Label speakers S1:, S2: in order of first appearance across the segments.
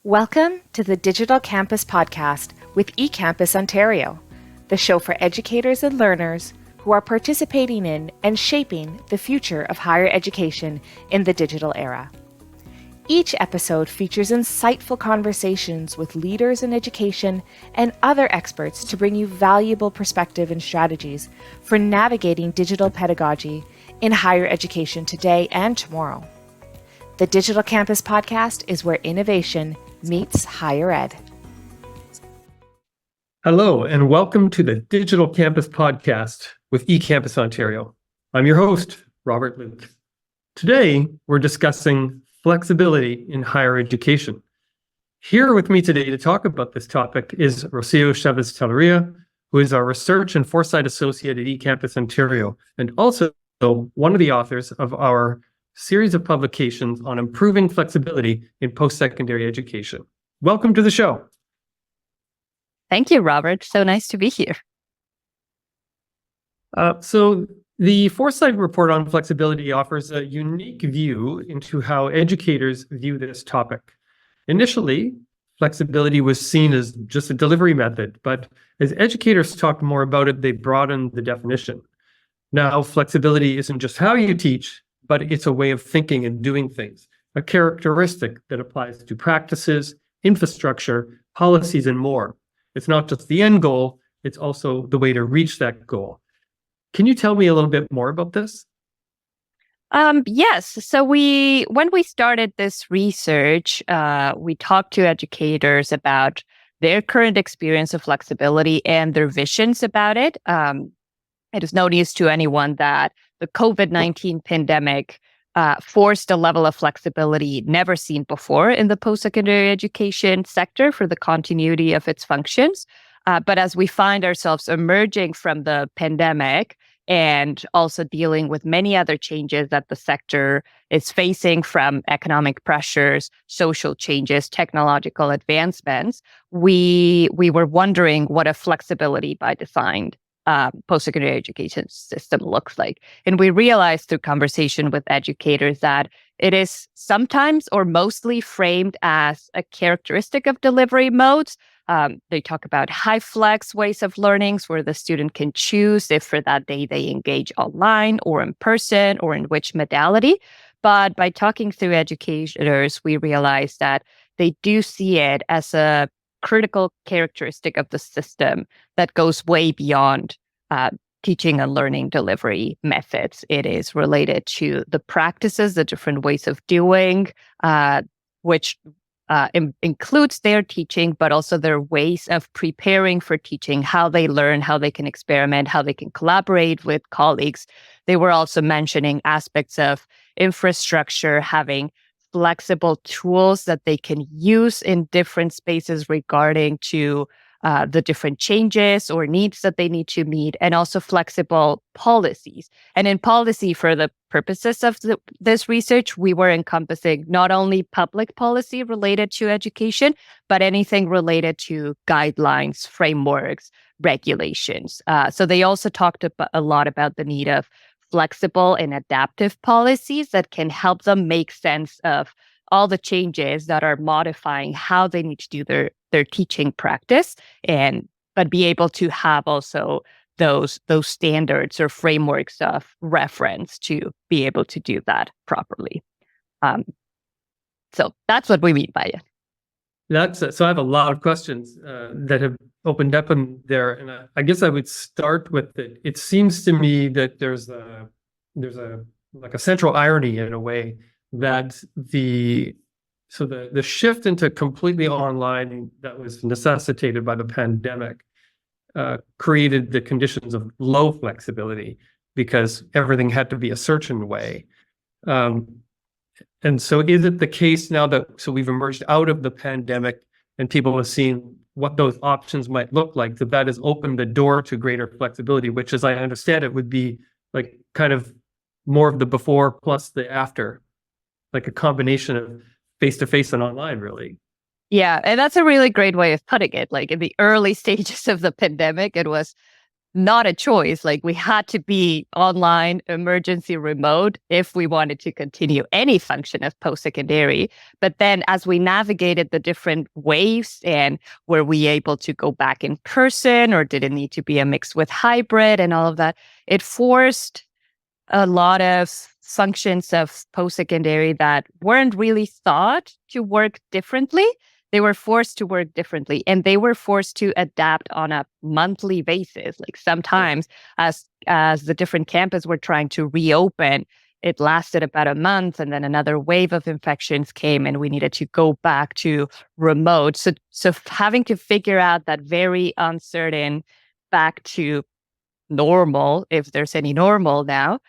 S1: Welcome to the Digital Campus Podcast with eCampusOntario, the show for educators and learners who are participating in and shaping the future of higher education in the digital era. Each episode features insightful conversations with leaders in education and other experts to bring you valuable perspective and strategies for navigating digital pedagogy in higher education today and tomorrow. The Digital Campus Podcast is where innovation meets higher ed.
S2: Hello, and welcome to the Digital Campus Podcast with eCampusOntario. I'm your host, Robert Luke. Today, we're discussing flexibility in higher education. Here with me today to talk about this topic is Rocío Chávez Tellería, who is our Research and Foresight Associate at eCampusOntario, and also one of the authors of our series of publications on improving flexibility in post-secondary education. Welcome to the show.
S3: Thank you, Robert. So nice to be here.
S2: So the Foresight Report on Flexibility offers a unique view into how educators view this topic. Initially, flexibility was seen as just a delivery method, but as educators talked more about it, they broadened the definition. Now, flexibility isn't just how you teach, but it's a way of thinking and doing things, a characteristic that applies to practices, infrastructure, policies, and more. It's not just the end goal, it's also the way to reach that goal. Can you tell me a little bit more about this?
S3: Yes. So when we started this research, we talked to educators about their current experience of flexibility and their visions about it. It is no news to anyone that the COVID-19 pandemic forced a level of flexibility never seen before in the post-secondary education sector for the continuity of its functions. But as we find ourselves emerging from the pandemic and also dealing with many other changes that the sector is facing from economic pressures, social changes, technological advancements, we were wondering what a flexibility by design post-secondary education system looks like. And we realized through conversation with educators that it is sometimes or mostly framed as a characteristic of delivery modes. They talk about high flex ways of learning where the student can choose if for that day they engage online or in person or in which modality. But by talking through educators, we realized that they do see it as a critical characteristic of the system that goes way beyond teaching and learning delivery methods. It is related to the practices, the different ways of doing, which includes their teaching, but also their ways of preparing for teaching, how they learn, how they can experiment, how they can collaborate with colleagues. They were also mentioning aspects of infrastructure, having flexible tools that they can use in different spaces regarding to the different changes or needs that they need to meet, and also flexible policies. And in policy, for the purposes of this research, we were encompassing not only public policy related to education, but anything related to guidelines, frameworks, regulations. So they also talked a lot about the need of flexible and adaptive policies that can help them make sense of all the changes that are modifying how they need to do their teaching practice, but be able to have also those standards or frameworks of reference to be able to do that properly. So that's what we mean by it.
S2: So I have a lot of questions that have opened up in there, and I guess I would start with it. It seems to me that there's a central irony in a way that the shift into completely online that was necessitated by the pandemic created the conditions of low flexibility because everything had to be a certain way. And so is it the case now that we've emerged out of the pandemic and people have seen what those options might look like, that has opened the door to greater flexibility, which, as I understand it, would be like kind of more of the before plus the after, like a combination of face-to-face and online, really.
S3: Yeah, and that's a really great way of putting it. Like in the early stages of the pandemic, it was not a choice. Like we had to be online, emergency remote, if we wanted to continue any function of post-secondary. But then as we navigated the different waves, and were we able to go back in person, or did it need to be a mix with hybrid and all of that, it forced a lot of functions of post-secondary that weren't really thought to work differently. They were forced to work differently, and they were forced to adapt on a monthly basis. Like sometimes as the different campuses were trying to reopen, it lasted about a month, and then another wave of infections came and we needed to go back to remote. So having to figure out that very uncertain back to normal, if there's any normal now,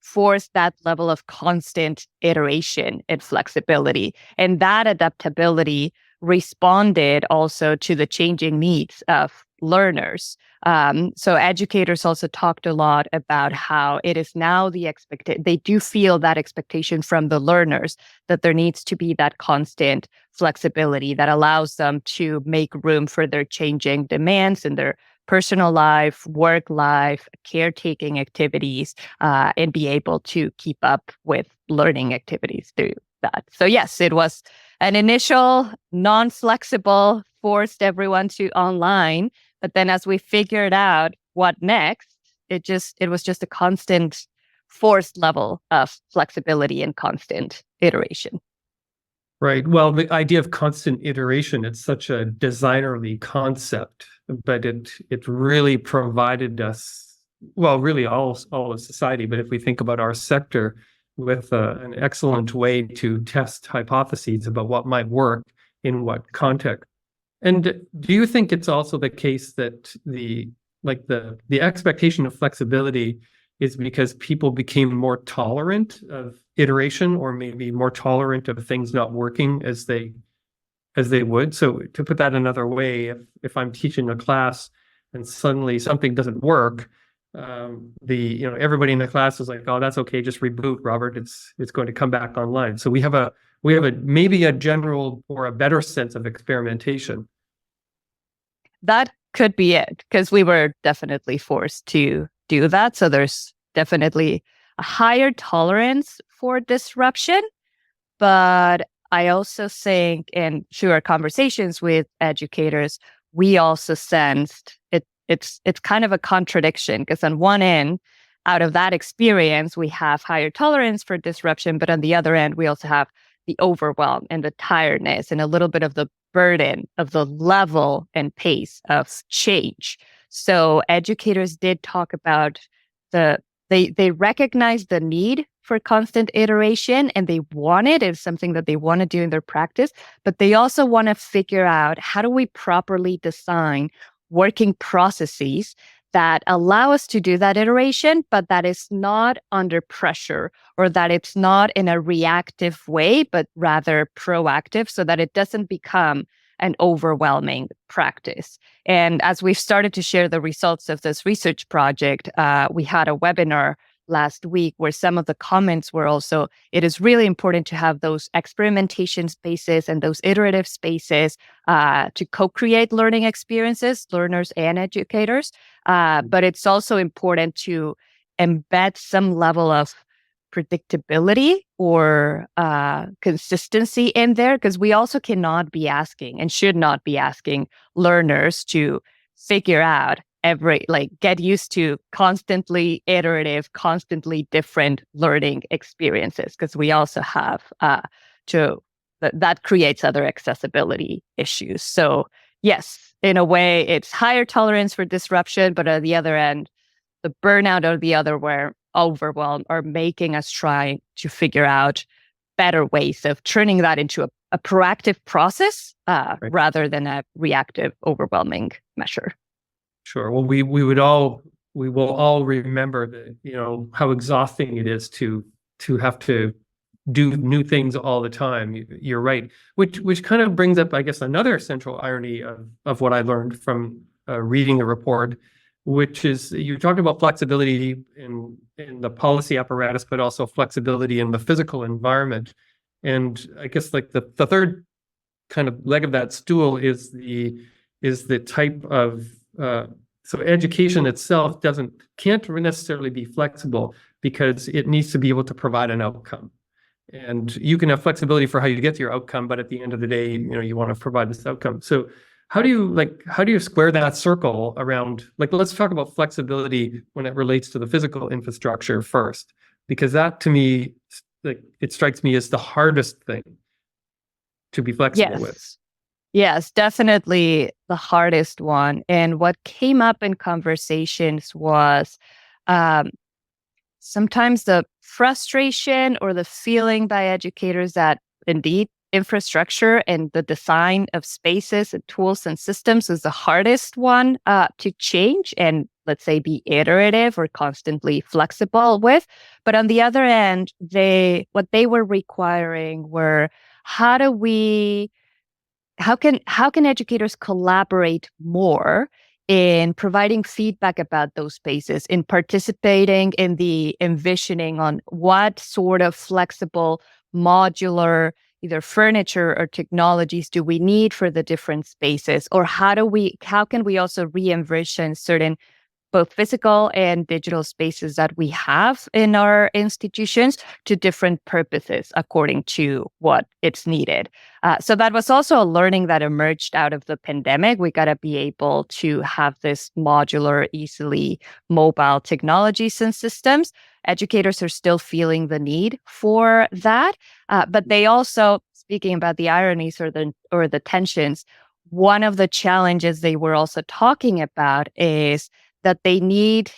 S3: force that level of constant iteration and flexibility. And that adaptability responded also to the changing needs of learners. So educators also talked a lot about how it is now they do feel that expectation from the learners that there needs to be that constant flexibility that allows them to make room for their changing demands in their personal life, work life, caretaking activities, and be able to keep up with learning activities through that. So yes, it was an initial non-flexible, forced everyone to online. But then as we figured out what next, it was just a constant forced level of flexibility and constant iteration.
S2: Right. Well, the idea of constant iteration, it's such a designerly concept, but it really provided us, well, really all of society. But if we think about our sector, with an excellent way to test hypotheses about what might work in what context. And do you think it's also the case that the expectation of flexibility is because people became more tolerant of iteration, or maybe more tolerant of things not working as they would? So to put that another way, if I'm teaching a class and suddenly something doesn't work, everybody in the class is like, oh, that's okay, just reboot, Robert, it's going to come back online. So we have a maybe a general or a better sense of experimentation.
S3: That could be it, because we were definitely forced to do that. So there's definitely a higher tolerance for disruption. But I also think, and through our conversations with educators, we also sensed it's kind of a contradiction, because on one end, out of that experience, we have higher tolerance for disruption, but on the other end, we also have the overwhelm and the tiredness and a little bit of the burden of the level and pace of change. So educators did talk about they recognize the need for constant iteration, and they want it. It's something that they want to do in their practice, but they also want to figure out, how do we properly design working processes that allow us to do that iteration, but that is not under pressure, or that it's not in a reactive way, but rather proactive, so that it doesn't become an overwhelming practice. And as we've started to share the results of this research project, we had a webinar last week where some of the comments were also, it is really important to have those experimentation spaces and those iterative spaces to co-create learning experiences, learners and educators. But it's also important to embed some level of predictability or consistency in there, because we also cannot be asking and should not be asking learners to figure out get used to constantly iterative, constantly different learning experiences, because we also have that creates other accessibility issues. So yes, in a way, it's higher tolerance for disruption, but at the other end, the burnout or the other where overwhelm are making us try to figure out better ways of turning that into a proactive process right, rather than a reactive, overwhelming measure.
S2: Sure. Well, we will all remember that, how exhausting it is to have to do new things all the time. You're right. Which kind of brings up, I guess, another central irony of what I learned from reading the report, which is you talked about flexibility in the policy apparatus, but also flexibility in the physical environment. And I guess like the third kind of leg of that stool is the type of So education itself can't necessarily be flexible because it needs to be able to provide an outcome. And you can have flexibility for how you get to your outcome, but at the end of the day, you want to provide this outcome. So how do you square that circle around, let's talk about flexibility when it relates to the physical infrastructure first, because that to me, it strikes me as the hardest thing to be flexible with.
S3: Yes, definitely the hardest one. And what came up in conversations was sometimes the frustration or the feeling by educators that indeed infrastructure and the design of spaces and tools and systems is the hardest one to change and, let's say, be iterative or constantly flexible with. But on the other end, what they were requiring were, how can educators collaborate more in providing feedback about those spaces, in participating in the envisioning on what sort of flexible, modular, either furniture or technologies do we need for the different spaces, or how can we also re-envision certain both physical and digital spaces that we have in our institutions to different purposes according to what it's needed. So that was also a learning that emerged out of the pandemic. We got to be able to have this modular, easily mobile technologies and systems. Educators are still feeling the need for that, but they also, speaking about the ironies or the tensions, one of the challenges they were also talking about is that they need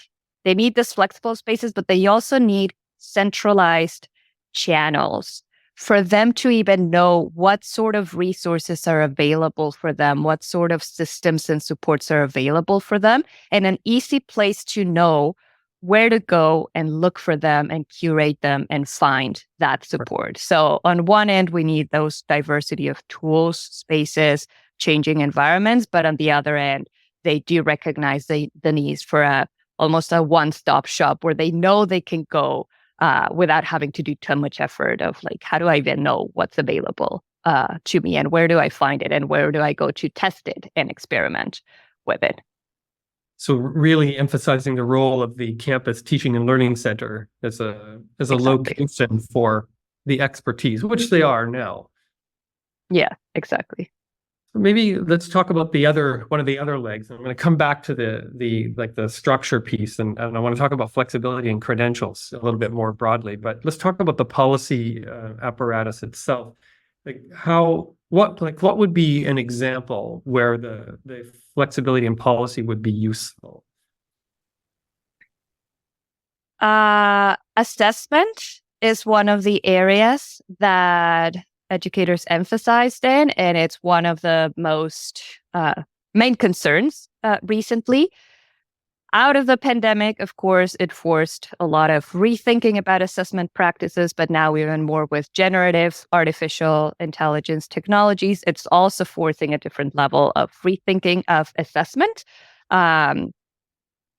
S3: this flexible spaces, but they also need centralized channels for them to even know what sort of resources are available for them, what sort of systems and supports are available for them, and an easy place to know where to go and look for them and curate them and find that support. So on one end, we need those diversity of tools, spaces, changing environments, but on the other end, they do recognize the needs for almost a one-stop shop where they know they can go without having to do too much effort of how do I even know what's available to me and where do I find it and where do I go to test it and experiment with it.
S2: So really emphasizing the role of the campus teaching and learning center as a location for the expertise, which they are now.
S3: Yeah, exactly.
S2: Maybe let's talk about one of the other legs. I'm going to come back to the structure piece, and I want to talk about flexibility and credentials a little bit more broadly. But let's talk about the policy apparatus itself. What would be an example where the flexibility in policy would be useful?
S3: Assessment is one of the areas that educators emphasized in, and it's one of the most main concerns recently. Out of the pandemic, of course, it forced a lot of rethinking about assessment practices, but now even more with generative artificial intelligence technologies, it's also forcing a different level of rethinking of assessment.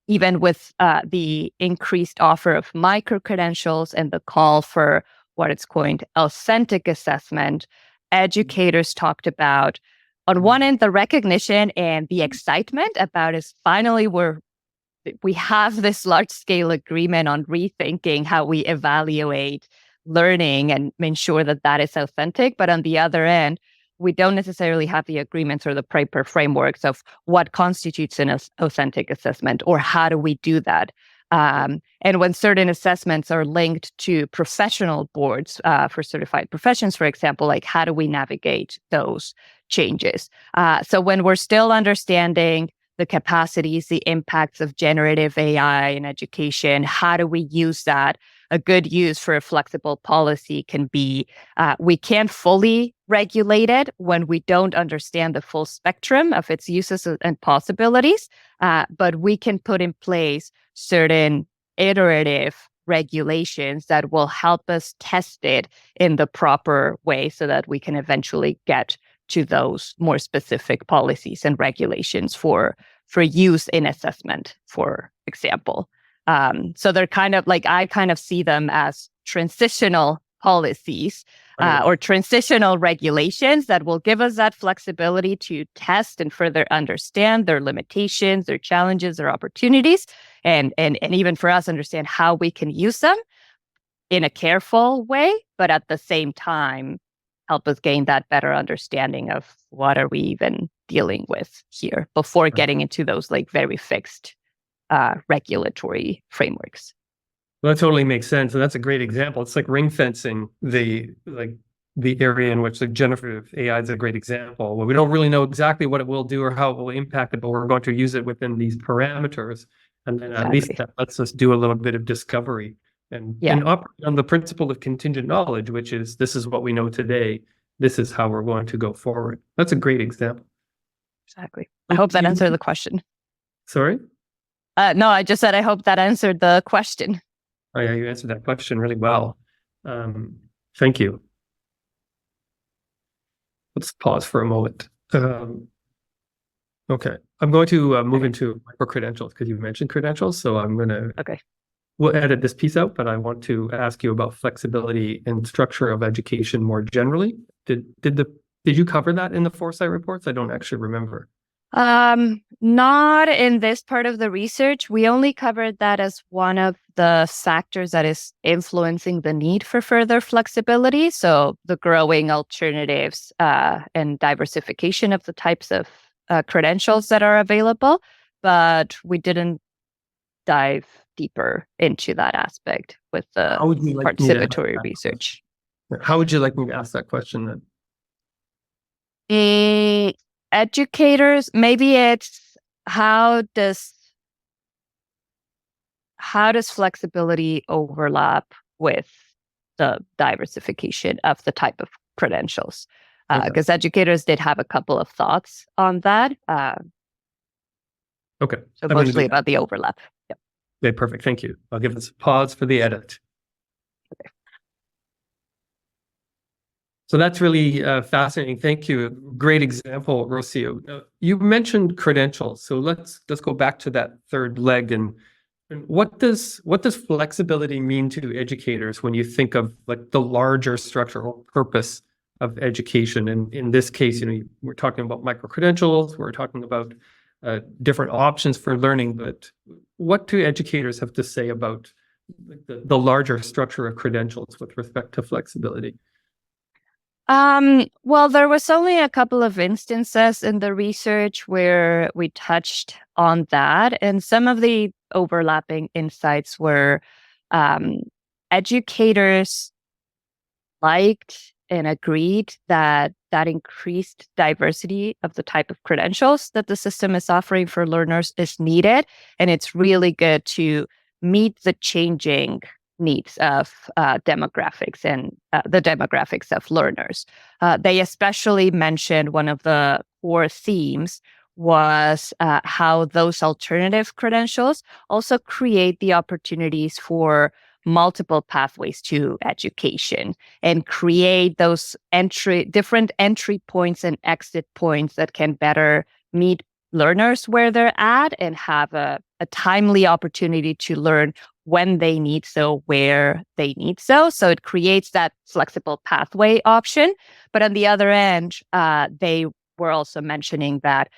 S3: Even with the increased offer of micro-credentials and the call for what it's coined authentic assessment, educators talked about, on one end, the recognition and the excitement about is finally we have this large-scale agreement on rethinking how we evaluate learning and ensure that that is authentic. But on the other end, we don't necessarily have the agreements or the proper frameworks of what constitutes an authentic assessment or how do we do that. And when certain assessments are linked to professional boards for certified professions, for example, how do we navigate those changes? So when we're still understanding the capacities, the impacts of generative AI in education, how do we use that? A good use for a flexible policy can be, we can't fully regulate it when we don't understand the full spectrum of its uses and possibilities, but we can put in place certain iterative regulations that will help us test it in the proper way so that we can eventually get to those more specific policies and regulations for use in assessment, for example. So they're kind of I kind of see them as transitional policies or transitional regulations that will give us that flexibility to test and further understand their limitations, their challenges, their opportunities, and even for us understand how we can use them in a careful way, but at the same time, help us gain that better understanding of what are we even dealing with here before getting into those like very fixed regulatory frameworks.
S2: Well, that totally makes sense. And that's a great example. It's like ring fencing the area in which the generative AI is a great example. Well, we don't really know exactly what it will do or how it will impact it, but we're going to use it within these parameters. And then at least that lets us do a little bit of discovery and operate on the principle of contingent knowledge, which is this is what we know today. This is how we're going to go forward. That's a great example.
S3: Exactly. I hope that answered the question.
S2: Sorry?
S3: No, I just said I hope that answered the question.
S2: Oh yeah, you answered that question really well. Thank you. Let's pause for a moment. Okay, I'm going to move into micro-credentials because you mentioned credentials. So I'm going to, we'll edit this piece out, but I want to ask you about flexibility and structure of education more generally. Did you cover that in the Foresight reports? I don't actually remember.
S3: Not in this part of the research. We only covered that as one of the factors that is influencing the need for further flexibility. So the growing alternatives and diversification of the types of credentials that are available, but we didn't dive deeper into that aspect with the participatory research.
S2: How would you like me to ask that question then?
S3: Educators, maybe it's how does flexibility overlap with the diversification of the type of credentials? Because educators did have a couple of thoughts on that.
S2: Okay.
S3: So mostly about the overlap. Yep.
S2: Okay, perfect. Thank you. I'll give this a pause for the edit.
S3: Okay.
S2: So that's really fascinating. Thank you. Great example, Rocío. You mentioned credentials. So let's go back to that third leg. And what does flexibility mean to educators when you think of like the larger structural purpose of education? And in this case, we're talking about micro-credentials. We're talking about different options for learning. But what do educators have to say about the larger structure of credentials with respect to flexibility?
S3: Well, there was only a couple of instances in the research where we touched on that, and some of the overlapping insights were educators liked and agreed that increased diversity of the type of credentials that the system is offering for learners is needed, and it's really good to meet the changing needs of demographics and the demographics of learners. They especially mentioned one of the core themes was how those alternative credentials also create the opportunities for multiple pathways to education and create those different entry points and exit points that can better meet learners where they're at and have a timely opportunity to learn when they need so, where they need so. So it creates that flexible pathway option. But on the other end, they were also mentioning that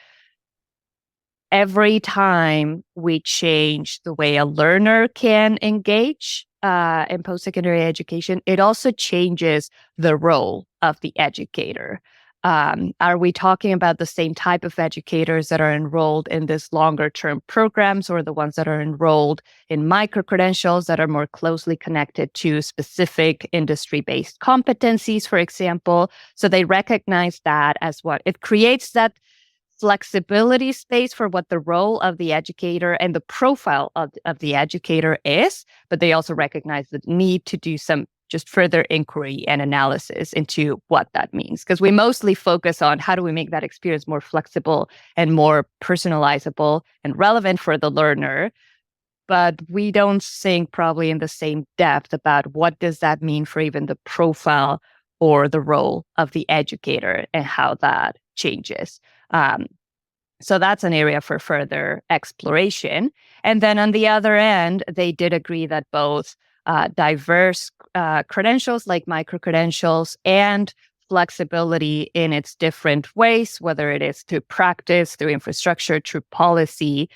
S3: every time we change the way a learner can engage in post-secondary education, it also changes the role of the educator. Are we talking about the same type of educators that are enrolled in this longer-term programs or the ones that are enrolled in micro-credentials that are more closely connected to specific industry-based competencies, for example? So they recognize that as what it creates that flexibility space for what the role of the educator and the profile of the educator is, but they also recognize the need to do some just further inquiry and analysis into what that means. Because we mostly focus on how do we make that experience more flexible and more personalizable and relevant for the learner. But we don't think probably in the same depth about what does that mean for even the profile or the role of the educator and how that changes. So that's an area for further exploration. And then on the other end, they did agree that both diverse credentials like micro-credentials and flexibility in its different ways, whether it is through practice, through infrastructure, through policy.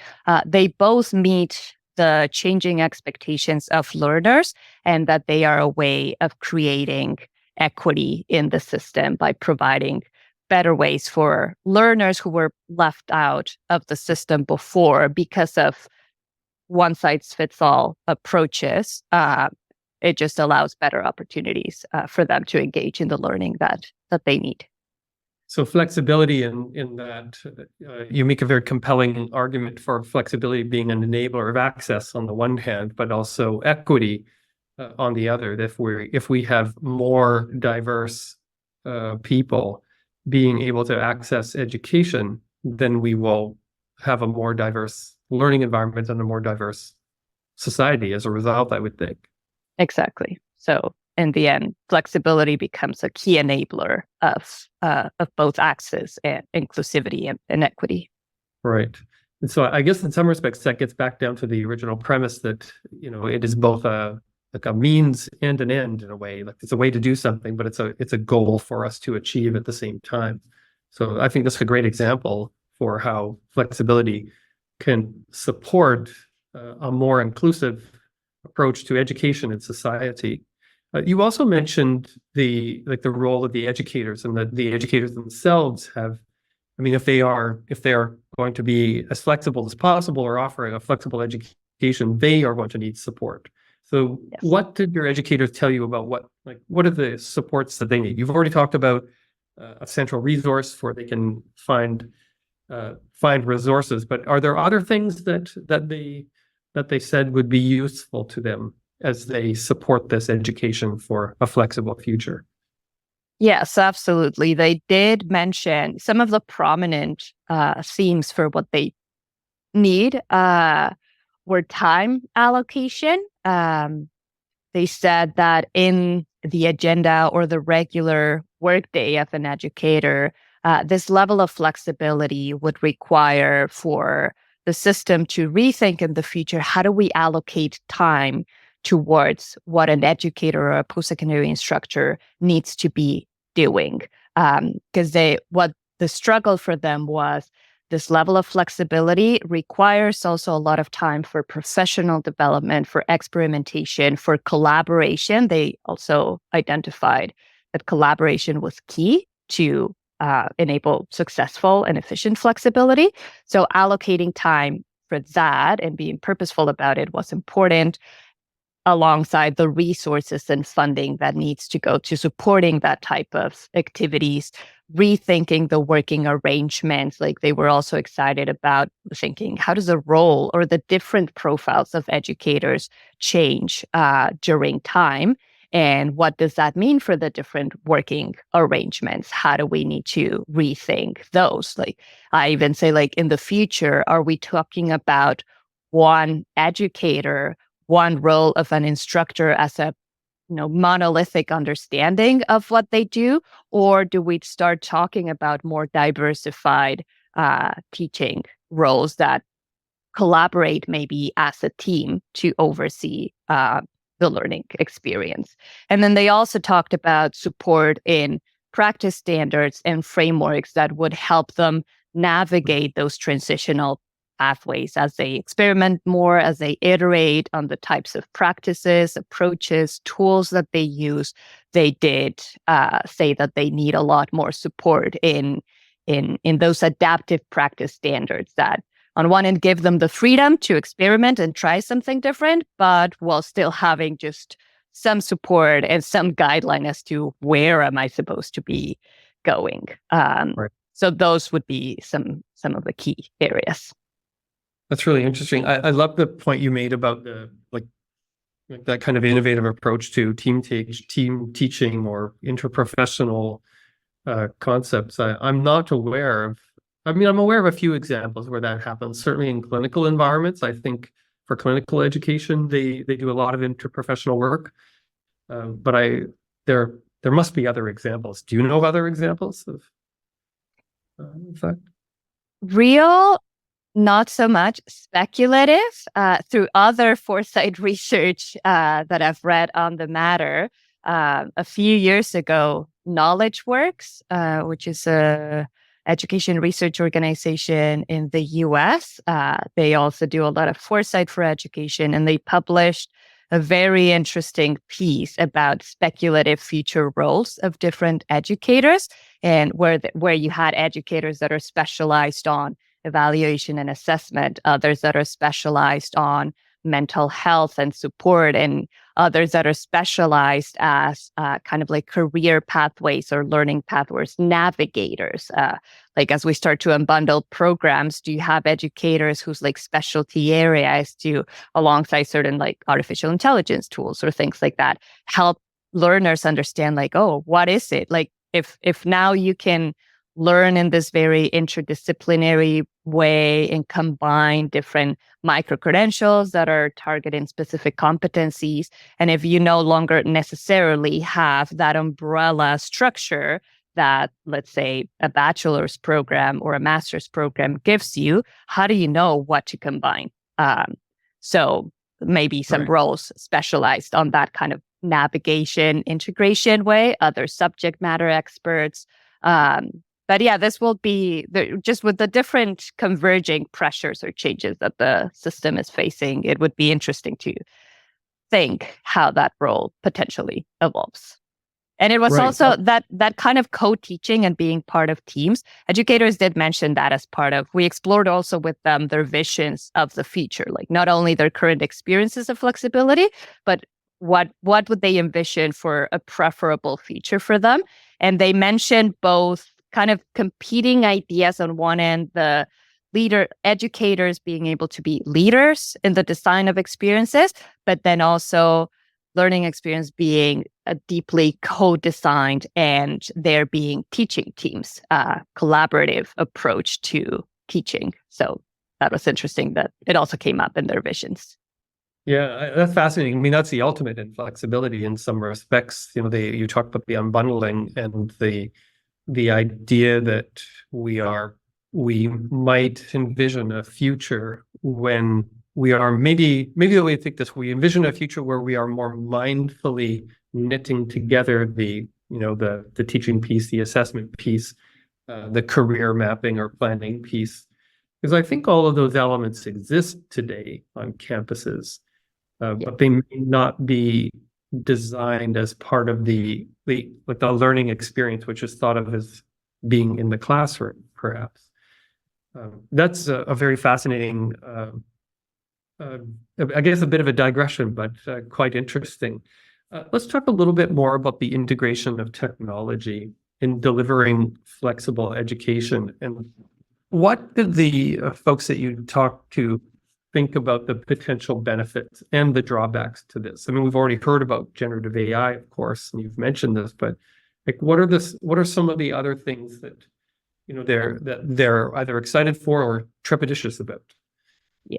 S3: They both meet the changing expectations of learners, and that they are a way of creating equity in the system by providing better ways for learners who were left out of the system before because of one-size-fits-all approaches. It just allows better opportunities for them to engage in the learning that they need.
S2: So flexibility in that, you make a very compelling argument for flexibility being an enabler of access on the one hand, but also equity on the other. If we have more diverse people being able to access education, then we will have a more diverse learning environment and a more diverse society as a result, I would think.
S3: Exactly. So in the end, flexibility becomes a key enabler of both access and inclusivity and equity.
S2: Right. And so I guess in some respects that gets back down to the original premise that, it is both a means and an end in a way. Like it's a way to do something, but it's a goal for us to achieve at the same time. So I think that's a great example for how flexibility can support a more inclusive approach to education and society. You also mentioned the role of the educators, and that the educators themselves have, if they are going to be as flexible as possible or offering a flexible education, they are going to need support. So yes. What did your educators tell you about what are the supports that they need? You've already talked about a central resource where they can find resources, but are there other things that they said would be useful to them as they support this education for a flexible future?
S3: Yes, absolutely. They did mention some of the prominent themes for what they need were time allocation. They said that in the agenda or the regular workday of an educator, this level of flexibility would require for the system to rethink in the future, how do we allocate time towards what an educator or a post-secondary instructor needs to be doing? Because what the struggle for them was, this level of flexibility requires also a lot of time for professional development, for experimentation, for collaboration. They also identified that collaboration was key to enable successful and efficient flexibility. So allocating time for that and being purposeful about it was important, alongside the resources and funding that needs to go to supporting that type of activities, rethinking the working arrangements. Like they were also excited about thinking, how does the role or the different profiles of educators change during time? And what does that mean for the different working arrangements? How do we need to rethink those? Like I even say, like in the future, are we talking about one educator, one role of an instructor as a monolithic understanding of what they do? Or do we start talking about more diversified teaching roles that collaborate maybe as a team to oversee the learning experience? And then they also talked about support in practice standards and frameworks that would help them navigate those transitional pathways as they experiment more, as they iterate on the types of practices, approaches, tools that they use. They did say that they need a lot more support in those adaptive practice standards that on one end give them the freedom to experiment and try something different, but while still having just some support and some guideline as to where am I supposed to be going. Right. So those would be some of the key areas.
S2: That's really interesting. I love the point you made about the that kind of innovative approach to team teaching or interprofessional concepts. I'm not aware of. I'm aware of a few examples where that happens. Certainly in clinical environments, I think for clinical education, they do a lot of interprofessional work. But there must be other examples. Do you know of other examples of that?
S3: Real not so much speculative. Through other Foresight research that I've read on the matter, a few years ago, KnowledgeWorks, which is a education research organization in the US, they also do a lot of foresight for education, and they published a very interesting piece about speculative future roles of different educators, and where you had educators that are specialized on evaluation and assessment, others that are specialized on mental health and support, and others that are specialized as kind of like career pathways or learning pathways, navigators. Like as we start to unbundle programs, do you have educators whose like specialty area is to, alongside certain like artificial intelligence tools or things like that, help learners understand like, oh, what is it? Like if now you can learn in this very interdisciplinary way and combine different micro-credentials that are targeting specific competencies. And if you no longer necessarily have that umbrella structure that, let's say, a bachelor's program or a master's program gives you, how do you know what to combine? So maybe some roles specialized on that kind of navigation, integration way, other subject matter experts. But yeah, this will be just with the different converging pressures or changes that the system is facing. It would be interesting to think how that role potentially evolves. And it was also that kind of co-teaching and being part of teams. Educators did mention that as part of, we explored also with them their visions of the future, like not only their current experiences of flexibility, but what would they envision for a preferable future for them. And they mentioned both kind of competing ideas. On one end, the educators being able to be leaders in the design of experiences, but then also learning experience being a deeply co-designed and there being teaching teams, collaborative approach to teaching. So that was interesting that it also came up in their visions.
S2: Yeah, that's fascinating. I mean, that's the ultimate in flexibility in some respects. You know, you talk about the unbundling and the idea that we might envision a future when we are maybe the way to think this, we envision a future where we are more mindfully knitting together the teaching piece, the assessment piece, the career mapping or planning piece. Because I think all of those elements exist today on campuses, but they may not be designed as part of the learning experience, which is thought of as being in the classroom, perhaps. That's a very fascinating, I guess a bit of a digression, but quite interesting. Let's talk a little bit more about the integration of technology in delivering flexible education. And what did the folks that you talked to think about the potential benefits and the drawbacks to this? I mean, we've already heard about generative AI, of course, and you've mentioned this, but like, what are some of the other things that they're either excited for or trepidatious about?
S3: Yeah.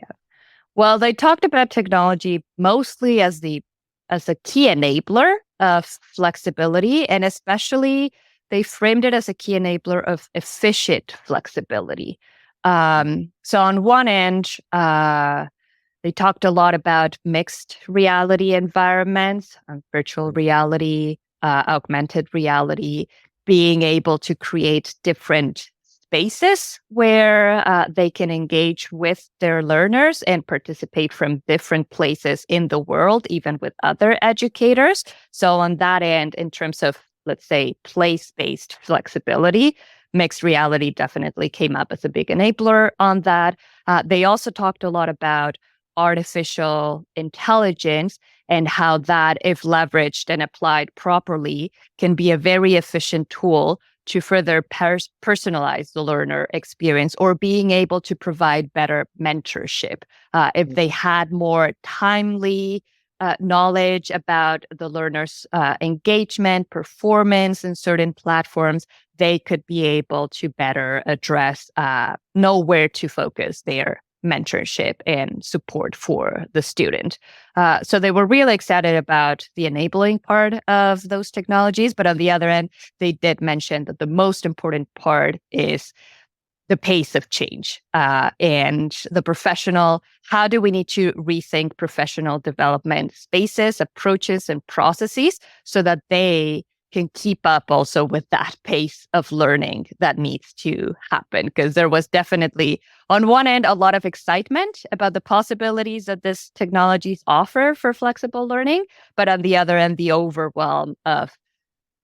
S3: Well, they talked about technology mostly as a key enabler of flexibility, and especially they framed it as a key enabler of efficient flexibility. So on one end, they talked a lot about mixed reality environments, virtual reality, augmented reality, being able to create different spaces where they can engage with their learners and participate from different places in the world, even with other educators. So on that end, in terms of, let's say, place-based flexibility, mixed reality definitely came up as a big enabler on that. They also talked a lot about artificial intelligence and how that, if leveraged and applied properly, can be a very efficient tool to further personalize the learner experience, or being able to provide better mentorship. If they had more timely knowledge about the learner's engagement, performance in certain platforms, they could be able to better address, know where to focus their mentorship and support for the student. So they were really excited about the enabling part of those technologies. But on the other end, they did mention that the most important part is the pace of change and the professional. How do we need to rethink professional development spaces, approaches, and processes so that they can keep up also with that pace of learning that needs to happen? Because there was definitely, on one end, a lot of excitement about the possibilities that this technologies offer for flexible learning, but on the other end, the overwhelm of,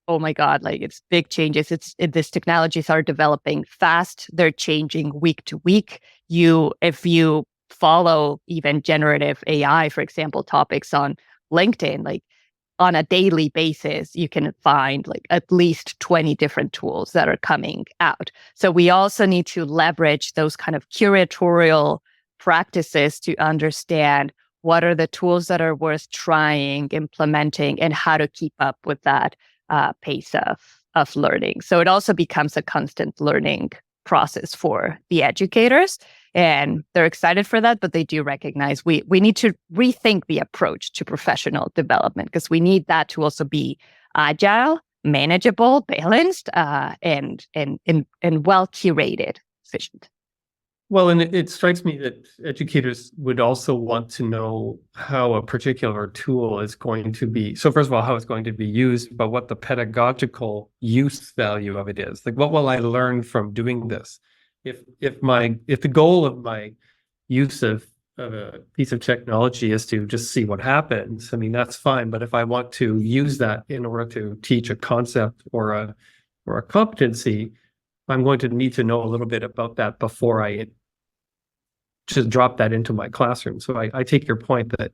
S3: oh my God, like it's big changes. These technologies are developing fast. They're changing week to week. If you follow even generative AI, for example, topics on LinkedIn, like on a daily basis, you can find like at least 20 different tools that are coming out. So we also need to leverage those kind of curatorial practices to understand what are the tools that are worth trying, implementing, and how to keep up with that pace of learning. So it also becomes a constant learning process for the educators, and they're excited for that, but they do recognize we need to rethink the approach to professional development, because we need that to also be agile, manageable, balanced, and well curated, efficient.
S2: Well, and it strikes me that educators would also want to know how a particular tool is going to be. So first of all, how it's going to be used, but what the pedagogical use value of it is. Like, what will I learn from doing this? If the goal of my use of a piece of technology is to just see what happens, I mean, that's fine. But if I want to use that in order to teach a concept or a competency, I'm going to need to know a little bit about that before I just drop that into my classroom. So I take your point that,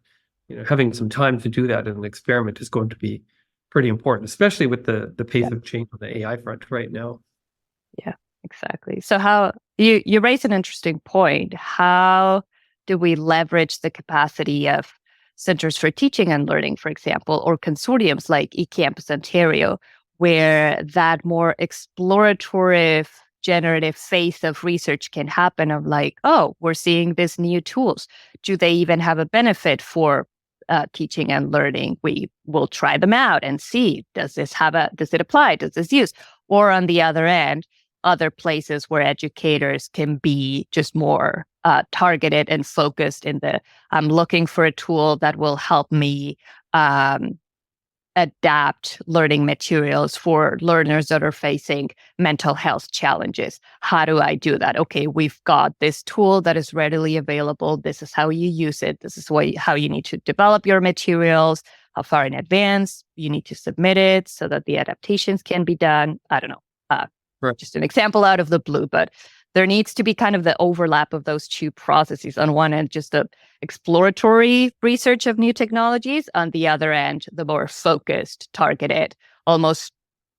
S2: having some time to do that in an experiment is going to be pretty important, especially with the pace of change on the AI front right now.
S3: Yeah, exactly. So how you raise an interesting point. How do we leverage the capacity of centers for teaching and learning, for example, or consortiums like eCampusOntario, where that more exploratory generative phase of research can happen, of like, oh, we're seeing these new tools. Do they even have a benefit for teaching and learning? We will try them out and see, does it apply? Does this use? Or on the other end, other places where educators can be just more targeted and focused in I'm looking for a tool that will help me adapt learning materials for learners that are facing mental health challenges. How do I do that? Okay, we've got this tool that is readily available. This is how you use it. This is how you need to develop your materials, how far in advance you need to submit it so that the adaptations can be done. I don't know,
S2: right.
S3: Just an example out of the blue, but there needs to be kind of the overlap of those two processes. On one end, just the exploratory research of new technologies. On the other end, the more focused, targeted, almost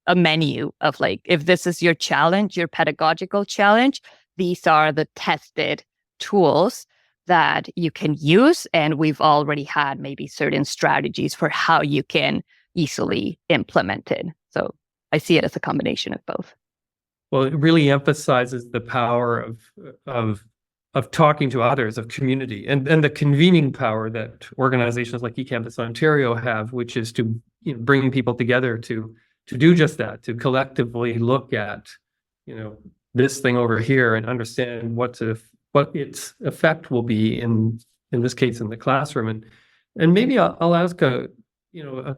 S3: a menu of like, if this is your challenge, your pedagogical challenge, these are the tested tools that you can use. And we've already had maybe certain strategies for how you can easily implement it. So I see it as a combination of both.
S2: Well, it really emphasizes the power of talking to others, of community, and the convening power that organizations like eCampusOntario have, which is to bring people together to do just that, to collectively look at this thing over here and understand what its effect will be in this case in the classroom. And maybe I'll ask a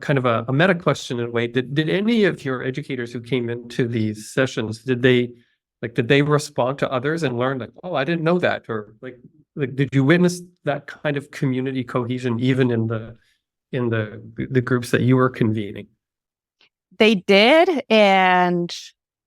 S2: kind of a meta question in a way. Did any of your educators who came into these sessions, did they respond to others and learn like, oh, I didn't know that? Or like did you witness that kind of community cohesion even in the groups that you were convening?
S3: They did. And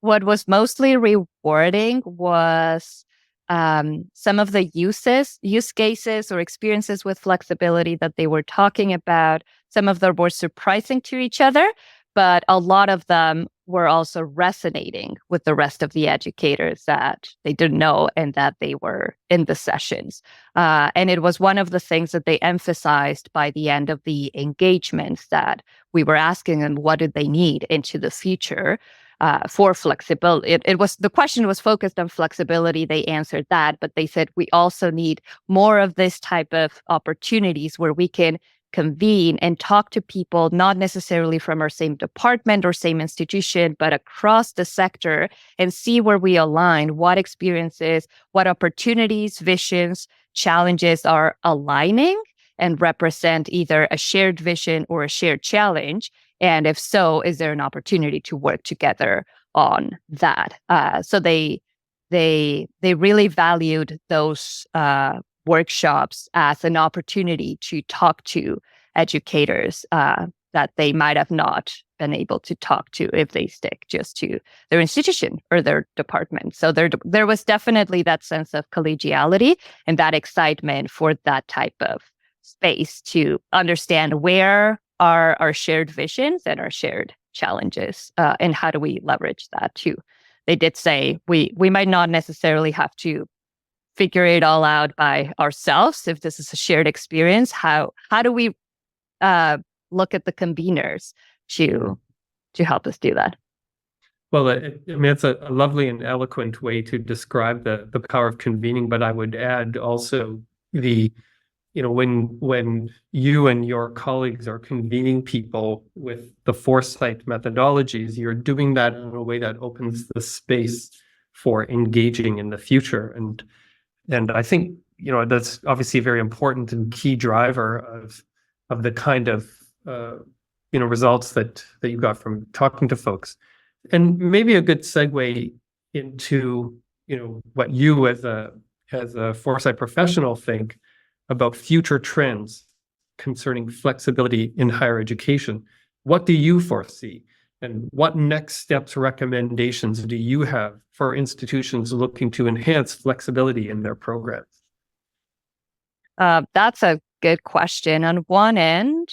S3: what was mostly rewarding was some of the use cases or experiences with flexibility that they were talking about. Some of them were surprising to each other, but a lot of them were also resonating with the rest of the educators that they didn't know and that they were in the sessions. And it was one of the things that they emphasized by the end of the engagements, that we were asking them what did they need into the future for flexibility. The question was focused on flexibility. They answered that, but they said we also need more of this type of opportunities where we can convene and talk to people, not necessarily from our same department or same institution, but across the sector, and see where we align, what experiences, what opportunities, visions, challenges are aligning and represent either a shared vision or a shared challenge. And if so, is there an opportunity to work together on that? So they really valued those workshops as an opportunity to talk to educators that they might have not been able to talk to if they stick just to their institution or their department. So there was definitely that sense of collegiality and that excitement for that type of space to understand where are our shared visions and our shared challenges, and how do we leverage that too. They did say we might not necessarily have to figure it all out by ourselves if this is a shared experience. How do we look at the conveners to help us do that?
S2: Well, I mean, it's a lovely and eloquent way to describe the power of convening, but I would add also when you and your colleagues are convening people with the Foresight methodologies, you're doing that in a way that opens the space for engaging in the future. And I think, that's obviously a very important and key driver of the kind of, results that you got from talking to folks. And maybe a good segue into, what you as a Foresight professional think about future trends concerning flexibility in higher education. What do you foresee? And what next steps, recommendations do you have for institutions looking to enhance flexibility in their programs?
S3: That's a good question. On one end,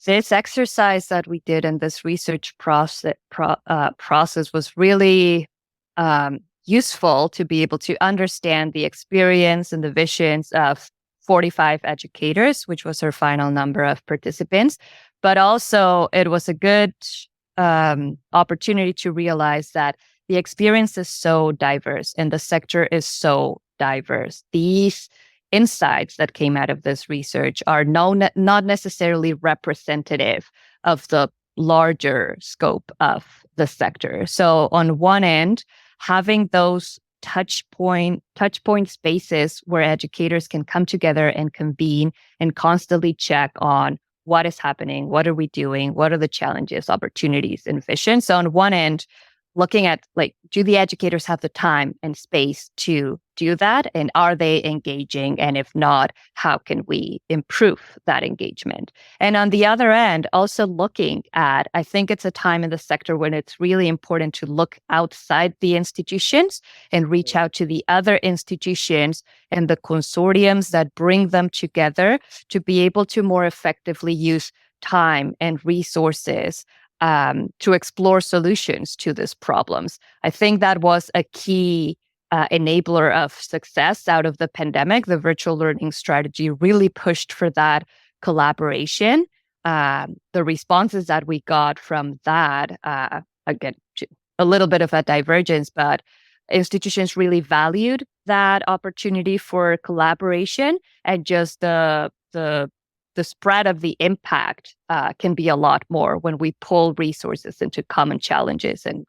S3: this exercise that we did in this research process was really useful to be able to understand the experience and the visions of 45 educators, which was our final number of participants. But also it was a good opportunity to realize that the experience is so diverse and the sector is so diverse. These insights that came out of this research are not necessarily representative of the larger scope of the sector. So on one end, having those touch point spaces where educators can come together and convene and constantly check on what is happening, what are we doing, what are the challenges, opportunities, and visions. So on one end, looking at do the educators have the time and space to do that? And are they engaging? And if not, how can we improve that engagement? And on the other end, also looking at, I think it's a time in the sector when it's really important to look outside the institutions and reach out to the other institutions and the consortiums that bring them together to be able to more effectively use time and resources to explore solutions to these problems. I think that was a key enabler of success out of the pandemic. The virtual learning strategy really pushed for that collaboration. The responses that we got from that, again, a little bit of a divergence, but institutions really valued that opportunity for collaboration, and just the spread of the impact can be a lot more when we pull resources into common challenges and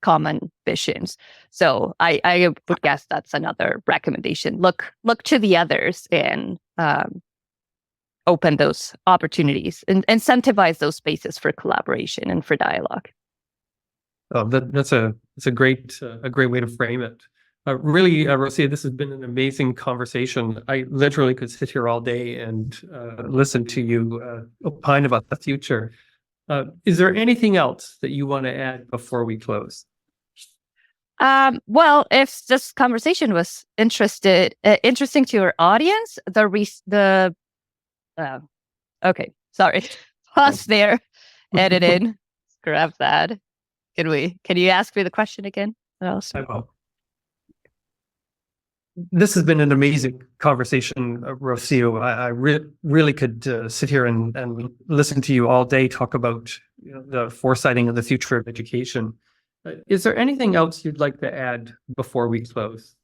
S3: common visions. So I would guess that's another recommendation. Look to the others and open those opportunities and incentivize those spaces for collaboration and for dialogue.
S2: Oh, that's a great way to frame it. Really, Rocío, this has been an amazing conversation. I literally could sit here all day and listen to you opine about the future. Is there anything else that you want to add before we close?
S3: Well, if this conversation was interesting to your audience, okay, sorry, pause there, edit in, grab that. Can you ask me the question again?
S2: I will. This has been an amazing conversation, Rocío. I really could sit here and listen to you all day talk about the foresighting of the future of education. Is there anything else you'd like to add before we close?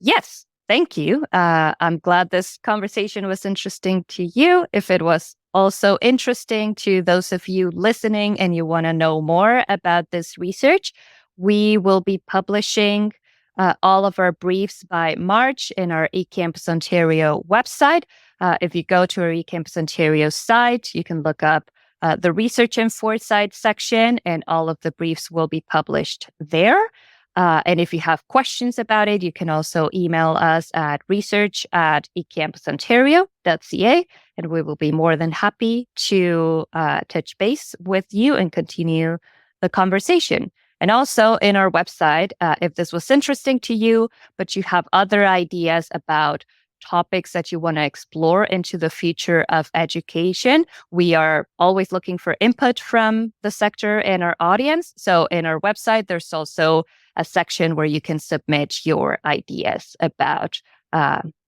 S3: Yes. Thank you. I'm glad this conversation was interesting to you. If it was also interesting to those of you listening and you want to know more about this research, we will be publishing all of our briefs by March in our eCampus Ontario website. If you go to our eCampus Ontario site, you can look up the Research and Foresight section, and all of the briefs will be published there. And if you have questions about it, you can also email us at research@ecampusontario.ca, and we will be more than happy to touch base with you and continue the conversation. And also in our website, if this was interesting to you, but you have other ideas about topics that you want to explore into the future of education, we are always looking for input from the sector and our audience. So in our website, there's also a section where you can submit your ideas about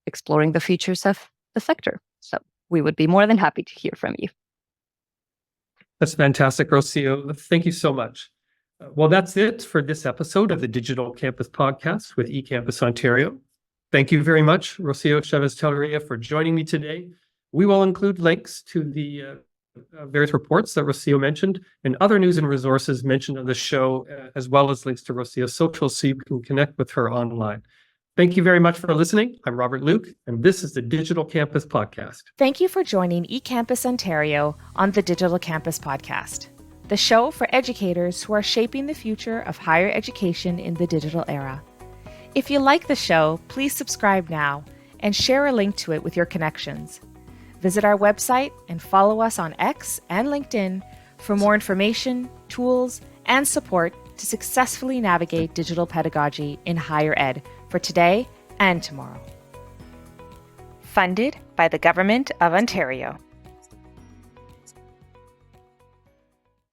S3: exploring the futures of the sector. So we would be more than happy to hear from you.
S2: That's fantastic, Rocío. Thank you so much. Well, that's it for this episode of the Digital Campus Podcast with eCampus Ontario. Thank you very much, Rocío Chávez Tellería, for joining me today. We will include links to the various reports that Rocío mentioned and other news and resources mentioned on the show, as well as links to Rocío's socials so you can connect with her online. Thank you very much for listening. I'm Robert Luke, and this is the Digital Campus Podcast.
S1: Thank you for joining eCampus Ontario on the Digital Campus Podcast, the show for educators who are shaping the future of higher education in the digital era. If you like the show, please subscribe now and share a link to it with your connections. Visit our website and follow us on X and LinkedIn for more information, tools, and support to successfully navigate digital pedagogy in higher ed for today and tomorrow. Funded by the Government of Ontario.